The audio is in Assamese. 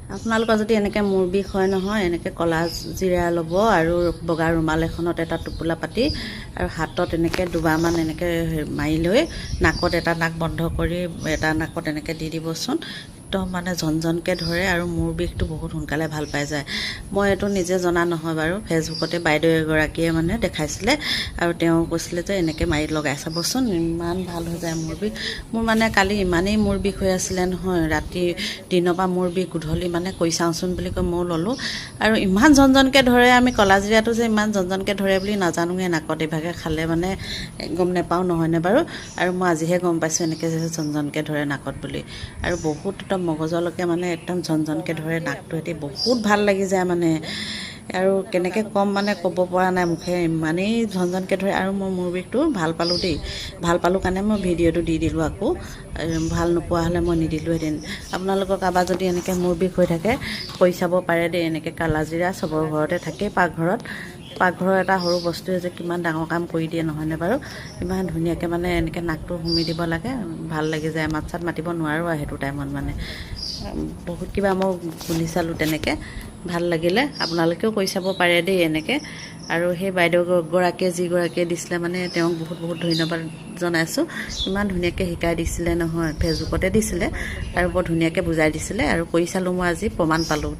আপোনালোকৰ যদি এনেকৈ মূৰ বিষ হয় নহয়, এনেকৈ ক'লা জিৰা ল'ব আৰু বগা ৰুমাল এখনত এটা টোপোলা পাতি আৰু হাতত এনেকৈ দুবাৰমান এনেকৈ মাৰি লৈ নাকত এটা নাক বন্ধ কৰি এটা নাকত এনেকৈ দি দিবচোন। একদম মানে ঝনঝনকৈ ধৰে আৰু মূৰ বিষটো বহুত সোনকালে ভাল পাই যায়। মই এইটো নিজে জনা নহয় বাৰু, ফেচবুকতে বাইদেউ এগৰাকীয়ে মানে দেখাইছিলে আৰু তেওঁ কৈছিলে যে এনেকৈ মাৰি লগাই চাবচোন, ইমান ভাল হৈ যায় মূৰ বিষ। মোৰ মানে কালি ইমানেই মূৰ বিষ হৈ আছিলে নহয়, দিনৰ পৰা মূৰ বিষ, গধূলি মানে কৰি চাওঁচোন বুলি কৈ ময়ো ল'লোঁ আৰু ইমান ঝনঝনকৈ ধৰে। আমি ক'লা জিৰাটো যে ইমান ঝনঝনকৈ ধৰে বুলি নাজানোৱে, নাকত ইভাগে খালে মানে গম নাপাওঁ নহয়নে বাৰু। আৰু মই আজিহে গম পাইছোঁ এনেকৈ যে ঝনঝনকৈ ধৰে নাকত বুলি। আৰু বহুত একদম মগজলৈকে মানে একদম ঝনঝনকৈ ধৰে নাকটো, এটি বহুত ভাল লাগি যায় মানে। আৰু কেনেকৈ ক'ম মানে ক'ব পৰা নাই মুখে, ইমানেই ঝনঝনকৈ ধৰে। আৰু মই মূৰ বিষটো ভাল পালোঁ দেই, ভাল পালোঁ কাৰণে মই ভিডিঅ'টো দি দিলোঁ আকৌ। ভাল নোপোৱা হ'লে মই নিদিলোঁহেঁতেন। আপোনালোকৰ কাৰোবাৰ যদি এনেকৈ মূৰ বিষ হৈ থাকে কৰি চাব পাৰে দেই। এনেকৈ ক'লা জিৰা চবৰ ঘৰতে থাকেই, পাকঘৰৰ এটা সৰু বস্তুৱে যে কিমান ডাঙৰ কাম কৰি দিয়ে নহয়নে বাৰু। ইমান ধুনীয়াকৈ মানে এনেকৈ নাকটো সুমি দিব লাগে, ভাল লাগি যায়। মাত চাত মাতিব নোৱাৰোঁ আৰু সেইটো টাইমত মানে বহুত কিবা মই শুনি চালোঁ তেনেকৈ, ভাল লাগিলে। আপোনালোকেও কৰি চাব পাৰে দেই এনেকৈ। আৰু সেই বাইদেউগৰাকীয়ে যিগৰাকীয়ে দিছিলে মানে তেওঁক বহুত বহুত ধন্যবাদ জনাইছোঁ। ইমান ধুনীয়াকৈ শিকাই দিছিলে নহয়, ফেচবুকতে দিছিলে আৰু বৰ ধুনীয়াকৈ বুজাই দিছিলে। আৰু কৰি চালোঁ মই আজি, প্ৰমাণ পালোঁ।